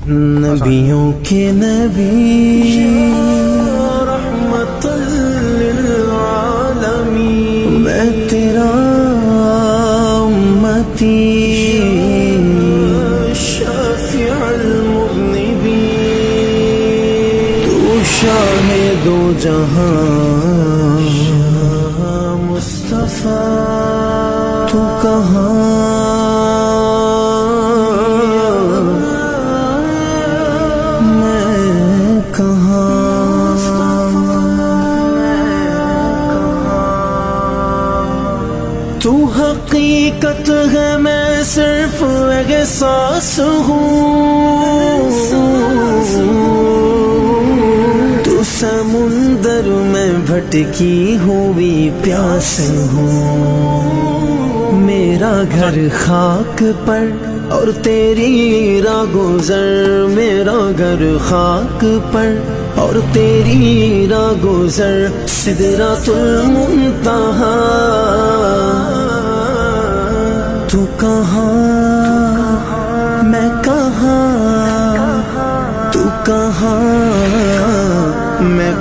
نبیوں کے نبی رحمت للعالمین، میں تیرا امتی شافع المذنبین، تو شاہ دو جہاں مصطفیٰ، تو کہاں تو حقیقت ہے، میں صرف احساس ہوں، تو سمندر میں بھٹکی ہوئی پیاس ہوں، میرا گھر خاک پر اور تیری راہ گزر، میرا گھر خاک پر اور تیری راہ گزر، سدرۃ المنتہا، تو کہاں میں کہاں، تو کہاں میں